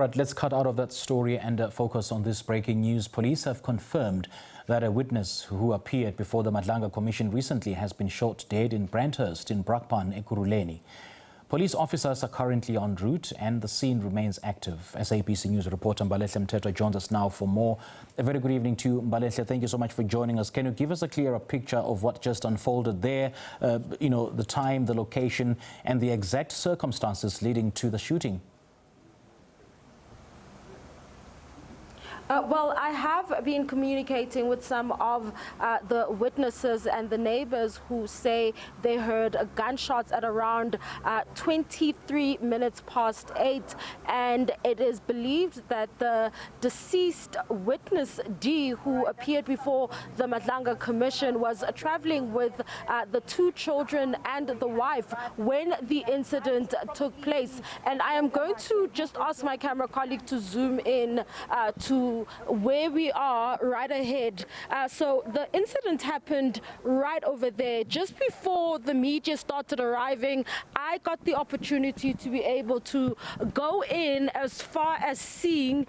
Right, let's cut out of that story and focus on this breaking news. Police have confirmed that a witness who appeared before the Madlanga Commission recently has been shot dead in Brenthurst in Brakpan, Ekurhuleni. Police officers are currently en route and the scene remains active. SABC News reporter Mbalenhle Mthethwa joins us now for more. A very good evening to you, Mbalenhle. Thank you so much for joining us. Can you give us a clearer picture of what just unfolded there? The time, the location and the exact circumstances leading to the shooting? Well, I have been communicating with some of the witnesses and the neighbors who say they heard gunshots at around 23 minutes past 8, and it is believed that the deceased witness D, who appeared before the Madlanga Commission, was traveling with the two children and the wife when the incident took place. And I am going to just ask my camera colleague to zoom in to where we are right ahead. So the incident happened right over there. Just before the media started arriving, I got the opportunity to be able to go in as far as seeing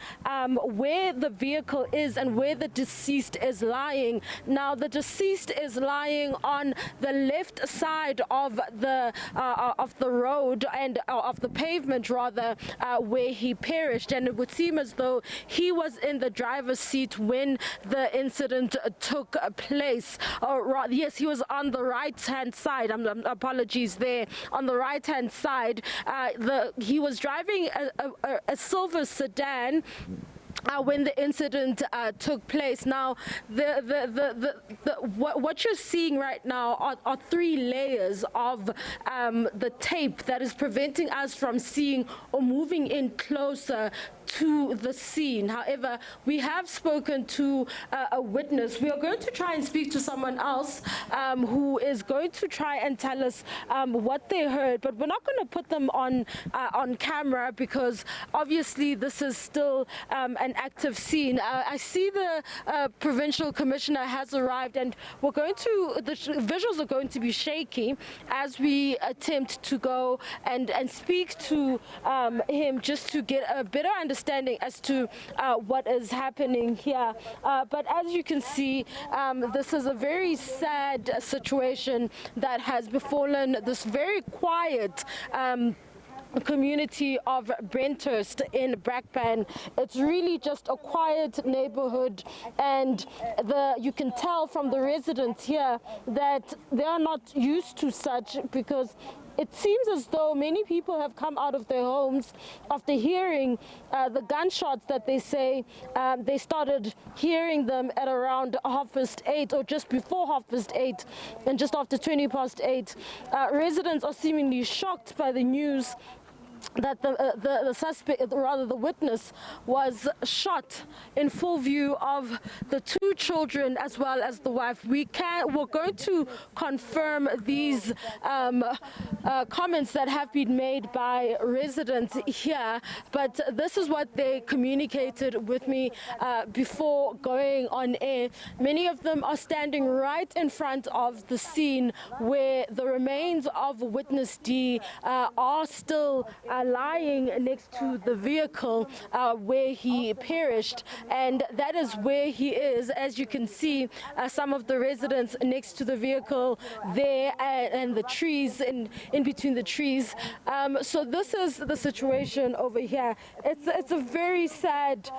where the vehicle is and where the deceased is lying. Now, the deceased is lying on the left side of the road and of the pavement, rather, where he perished. And it would seem as though he was in the driver's seat when the incident took place. Yes, he was on the right-hand side. Apologies there. On the right-hand side, he was driving a silver sedan when the incident took place. Now, what you're seeing right now are three layers of the tape that is preventing us from seeing or moving in closer to the scene. However, we have spoken to a witness. We are going to try and speak to someone else who is going to try and tell us what they heard, but we're not going to put them on camera because obviously this is still an active scene. I see the provincial commissioner has arrived, and the visuals are going to be shaky as we attempt to go and speak to him, just to get a better understanding as to what is happening here. But as you can see, this is a very sad situation that has befallen this very quiet community of Brenthurst in Brakpan. It's really just a quiet neighborhood, and you can tell from the residents here that they are not used to such, because it seems as though many people have come out of their homes after hearing the gunshots that they say they started hearing them at around 8:30 or just before 8:30 and just after 20 past 8. Residents are seemingly shocked by the news that the suspect, rather the witness, was shot in full view of the two children as well as the wife. We're going to confirm these comments that have been made by residents here, but this is what they communicated with me before going on air. Many of them are standing right in front of the scene where the remains of witness D are still lying next to the vehicle where he perished, and that is where he is. As you can see, some of the residents next to the vehicle there, and the trees in between the trees. So this is the situation over here. It's a very sad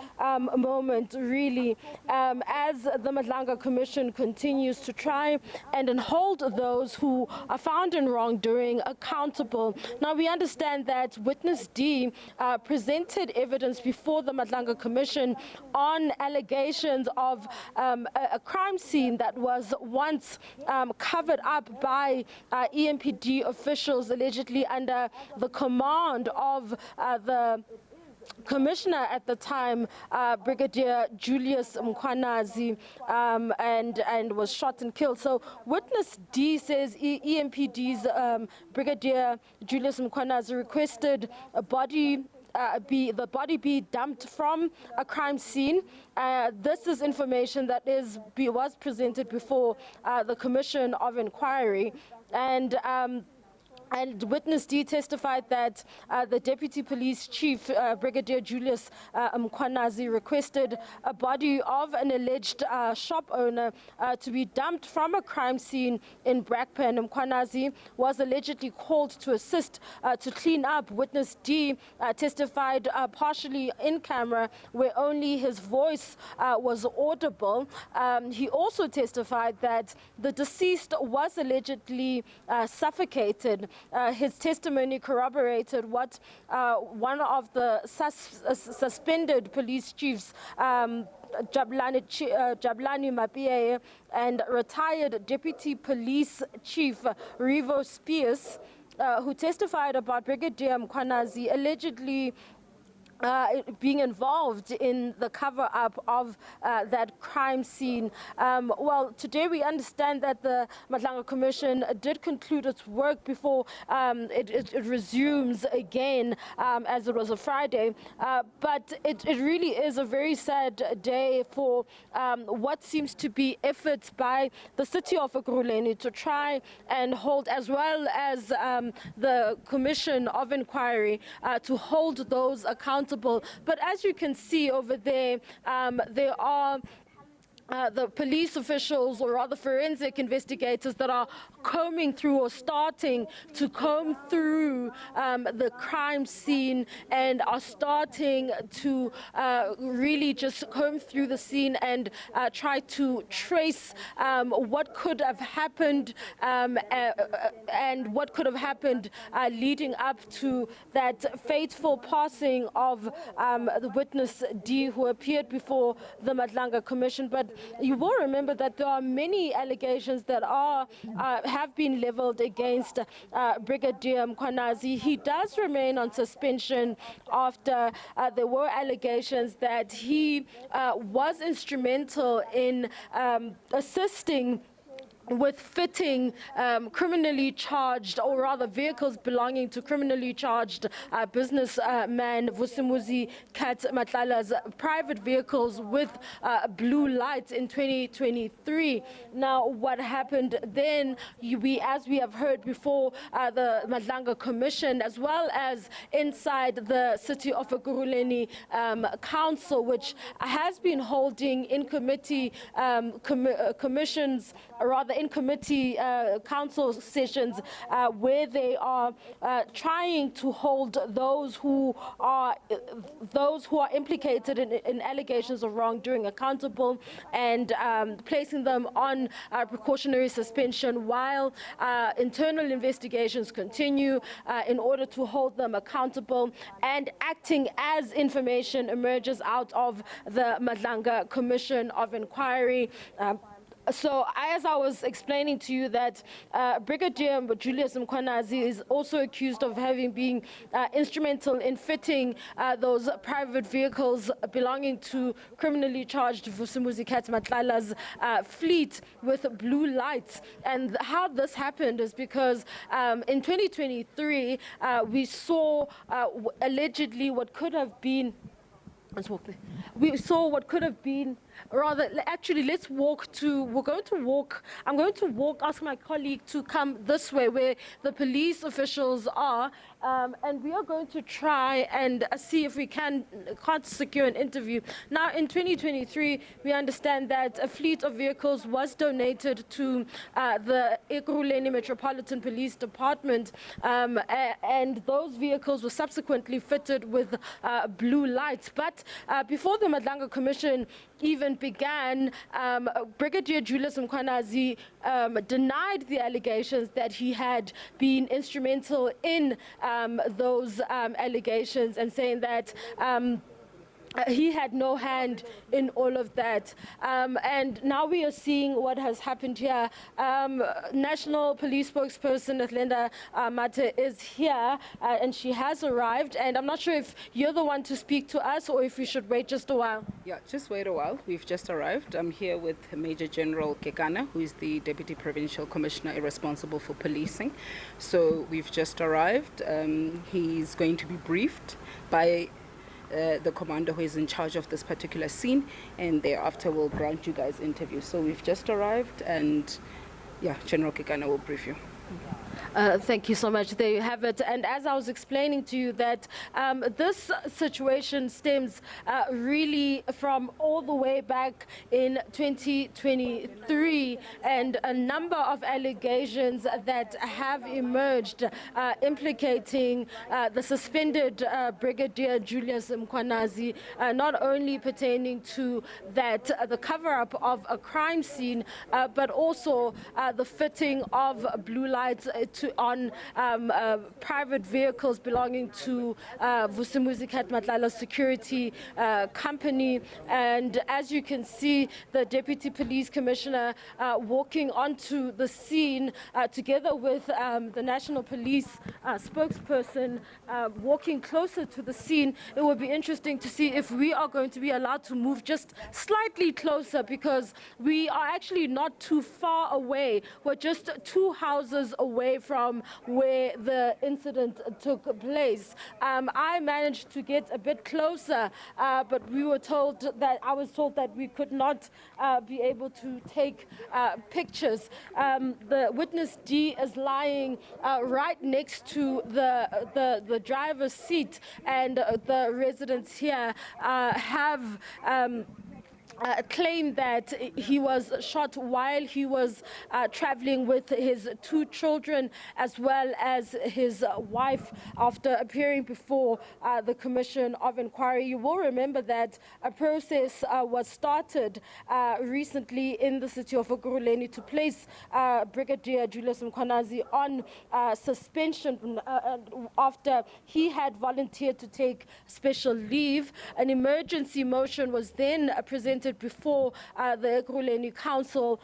moment, really, as the Madlanga Commission continues to try and hold those who are found in wrongdoing accountable. Now, we understand that witness D presented evidence before the Madlanga Commission on allegations of a crime scene that was once covered up by EMPD officials, allegedly under the command of the Commissioner at the time, Brigadier Julius Mkhwanazi, and was shot and killed. So witness D says EMPD's Brigadier Julius Mkhwanazi requested a body the body be dumped from a crime scene. This is information that was presented before the Commission of Inquiry, and And witness D testified that the deputy police chief, Brigadier Julius Mkhwanazi, requested a body of an alleged shop owner to be dumped from a crime scene in Brakpan. Mkhwanazi was allegedly called to assist to clean up. Witness D testified partially in camera, where only his voice was audible. He also testified that the deceased was allegedly suffocated. His testimony corroborated what one of the suspended police chiefs, Jablani Mapie, and retired deputy police chief Revo Spears, who testified about Brigadier Mkhwanazi allegedly being involved in the cover-up of that crime scene. Well, today we understand that the Madlanga Commission did conclude its work before it resumes again, as it was a Friday. But it really is a very sad day for what seems to be efforts by the city of Ekurhuleni to try and hold, as well as the Commission of Inquiry, to hold those accountable. But as you can see over there, there are the police officials, or rather forensic investigators, that are combing through or starting to comb through the crime scene, and are starting to really just comb through the scene and try to trace what could have happened and what could have happened leading up to that fateful passing of the witness D, who appeared before the Madlanga Commission. But you will remember that there are many allegations that have been leveled against Brigadier Mkhwanazi. He does remain on suspension after there were allegations that he was instrumental in assisting with fitting criminally charged, or rather vehicles belonging to criminally charged businessman Vusimuzi Kat Matlala's private vehicles with blue lights in 2023. Now, what happened then, as we have heard before, the Madlanga Commission, as well as inside the city of Ekurhuleni Council, which has been holding in committee commissions, rather in committee council sessions, where they are trying to hold those who are implicated in allegations of wrongdoing accountable, and placing them on precautionary suspension while internal investigations continue, in order to hold them accountable, and acting as information emerges out of the Madlanga Commission of Inquiry. So, as I was explaining to you, that Brigadier Julius Mkhwanazi is also accused of having been instrumental in fitting those private vehicles belonging to criminally charged Vusimuzi Kat Matlala's fleet with blue lights. And how this happened is because in 2023, we saw allegedly what could have been. We saw what could have been, rather, actually, let's walk to, I'm going to walk, ask my colleague to come this way where the police officials are, and we are going to try and see if we can't secure an interview. Now, in 2023, we understand that a fleet of vehicles was donated to the Ekurhuleni Metropolitan Police Department, and those vehicles were subsequently fitted with blue lights. But before the Madlanga Commission even began, Brigadier Julius Mkhwanazi denied the allegations that he had been instrumental in those allegations, and saying that he had no hand in all of that. And now we are seeing what has happened here. National Police spokesperson Madlanga Mthethwa is here, and she has arrived. And I'm not sure if you're the one to speak to us, or if we should wait just a while. Yeah, just wait a while. We've just arrived. I'm here with Major General Kekana, who is the Deputy Provincial Commissioner responsible for policing. So we've just arrived. He's going to be briefed by the commander who is in charge of this particular scene, and thereafter we'll grant you guys interviews. So we've just arrived, and yeah, General Kekana will brief you. Thank you so much. There you have it. And as I was explaining to you that this situation stems really from all the way back in 2023, and a number of allegations that have emerged implicating the suspended Brigadier Julius Mkhwanazi, not only pertaining to that the cover-up of a crime scene, but also the fitting of blue lights on private vehicles belonging to Vusimuzi Matlala Security Company. And as you can see, the Deputy Police Commissioner walking onto the scene together with the National Police spokesperson walking closer to the scene. It will be interesting to see if we are going to be allowed to move just slightly closer, because we are actually not too far away. We're just 2 houses away from where the incident took place. I managed to get a bit closer, but I was told that we could not be able to take pictures. The witness D is lying right next to the driver's seat, and the residents here have claimed that he was shot while he was traveling with his 2 children as well as his wife, after appearing before the Commission of Inquiry. You will remember that a process was started recently in the city of Ekurhuleni to place Brigadier Julius Mkhwanazi on suspension after he had volunteered to take special leave. An emergency motion was then presented before the Ekurhuleni Council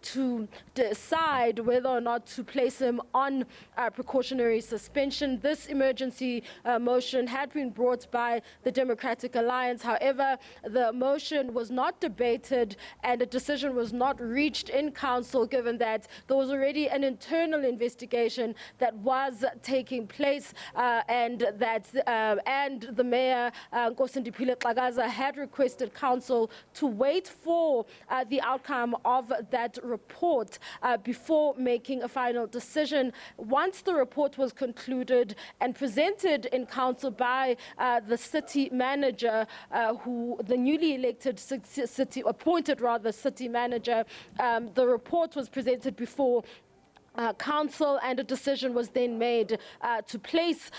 to decide whether or not to place him on precautionary suspension. This emergency motion had been brought by the Democratic Alliance. However, the motion was not debated and a decision was not reached in Council, given that there was already an internal investigation that was taking place, and the Mayor, Nkosindiphile Xakaza, had requested Council to wait for the outcome of that report before making a final decision. Once the report was concluded and presented in Council by the city manager, the newly elected appointed city manager, the report was presented before Council, and a decision was then made to place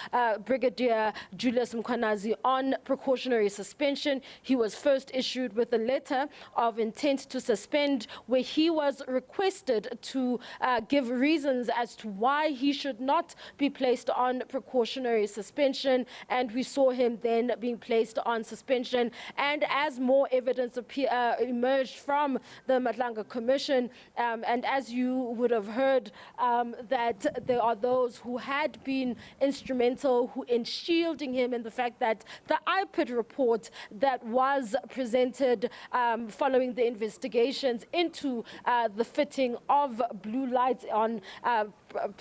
Brigadier Julius Mkhwanazi on precautionary suspension. He was first issued with a letter of intent to suspend, where he was requested to give reasons as to why he should not be placed on precautionary suspension, and we saw him then being placed on suspension. And as more evidence emerged from the Madlanga Commission, and as you would have heard, that there are those who had been instrumental in shielding him, in the fact that the IPID report that was presented following the investigations into the fitting of blue lights on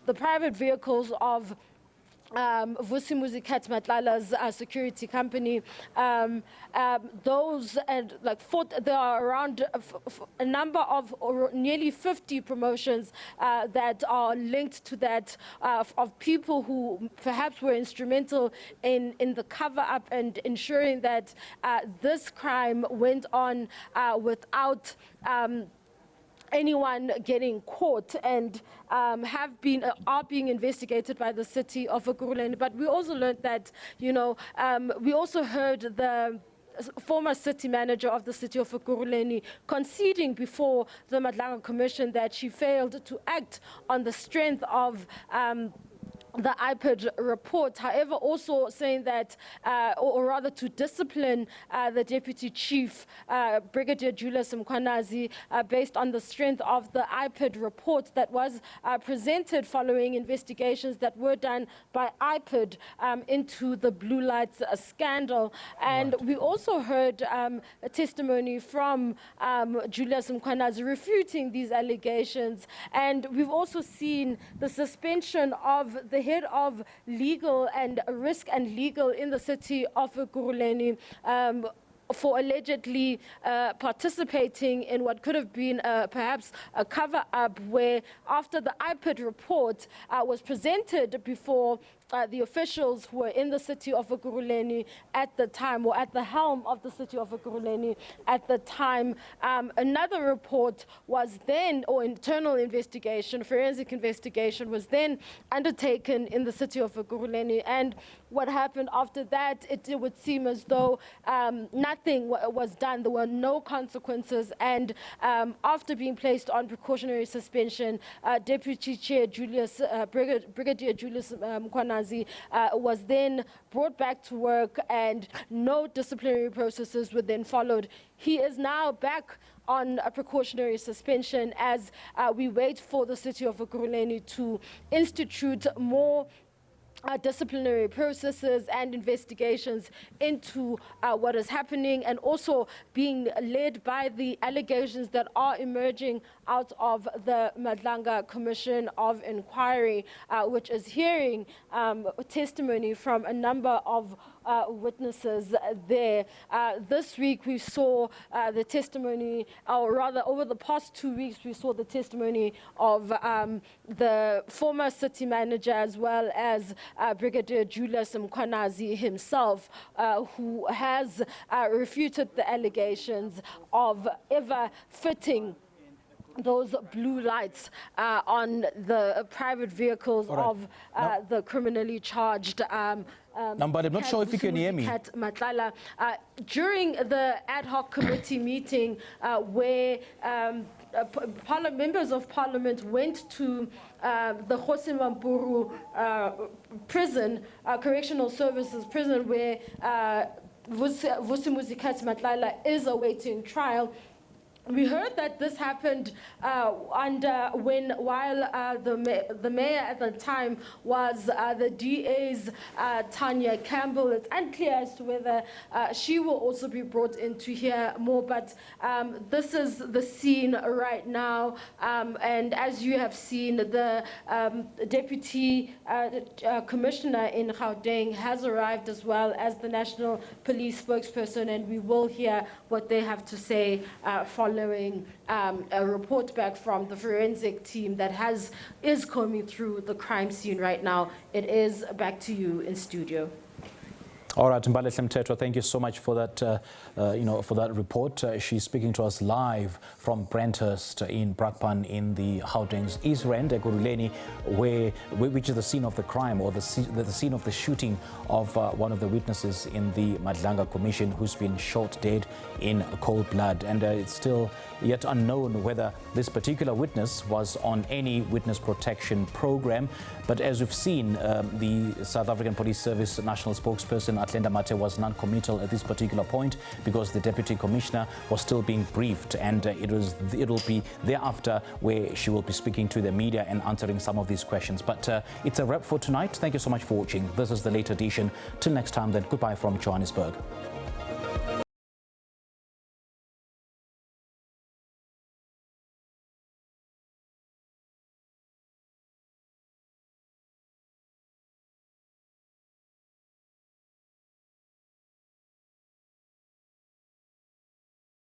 the private vehicles of Vusimuzi Matlala's security company. Those and there are around a number of nearly 50 promotions that are linked to that of people who perhaps were instrumental in the cover-up and ensuring that this crime went on without anyone getting caught, and are being investigated by the city of Ekurhuleni. But we also learned that, we also heard the former city manager of the city of Ekurhuleni conceding before the Madlanga Commission that she failed to act on the strength of the IPID report. However, also saying that, or rather to discipline the Deputy Chief, Brigadier Julius Mkhwanazi, based on the strength of the IPID report that was presented following investigations that were done by IPID into the Blue Lights scandal. And we also heard a testimony from Julius Mkhwanazi refuting these allegations. And we've also seen the suspension of the head of legal and risk and legal in the city of Ekurhuleni, for allegedly participating in what could have been perhaps a cover-up, where after the IPID report was presented before the officials who were in the city of Ekurhuleni at the time, or at the helm of the city of Ekurhuleni at the time, another report was then, or internal investigation, forensic investigation was then undertaken in the city of Ekurhuleni. And what happened after that, it would seem as though nothing was done. There were no consequences. And after being placed on precautionary suspension, Deputy Chair Brigadier Julius Mkhwanazi was then brought back to work, and no disciplinary processes were then followed. He is now back on a precautionary suspension as we wait for the city of Ekurhuleni to institute more disciplinary processes and investigations into what is happening, and also being led by the allegations that are emerging out of the Madlanga Commission of Inquiry, which is hearing testimony from a number of witnesses there. This week we saw the testimony, or rather over the past 2 weeks, we saw the testimony of the former city manager, as well as Brigadier Julius Mkhwanazi himself, who has refuted the allegations of ever fitting those blue lights on the private vehicles of the criminally charged but I'm not sure if you can hear me. During the ad hoc committee meeting where members of parliament went to the Kgosi Mampuru prison, correctional services prison, where Vusi Matlala is awaiting trial. We heard that this happened while the mayor at the time was the DA's Tanya Campbell. It's unclear as to whether she will also be brought in to hear more, but this is the scene right now. And as you have seen, the deputy commissioner in Gauteng has arrived, as well as the National Police spokesperson, and we will hear what they have to say following a report back from the forensic team that is combing through the crime scene right now. It is back to you in studio. All right, Mbalenhle Mthethwa, thank you so much for that, for that report. She's speaking to us live from Brenthurst in Brakpan in the Gauteng's East Rand, Ekurhuleni, which is the scene of the crime, or the scene of the shooting of one of the witnesses in the Madlanga Commission, who's been shot dead in cold blood. And it's still yet unknown whether this particular witness was on any witness protection program. But as we've seen, the South African Police Service National Spokesperson Mbalenhle Mthethwa was non-committal at this particular point because the Deputy Commissioner was still being briefed, and it'll be thereafter where she will be speaking to the media and answering some of these questions. But it's a wrap for tonight. Thank you so much for watching. This is the late edition. Till next time then, goodbye from Johannesburg.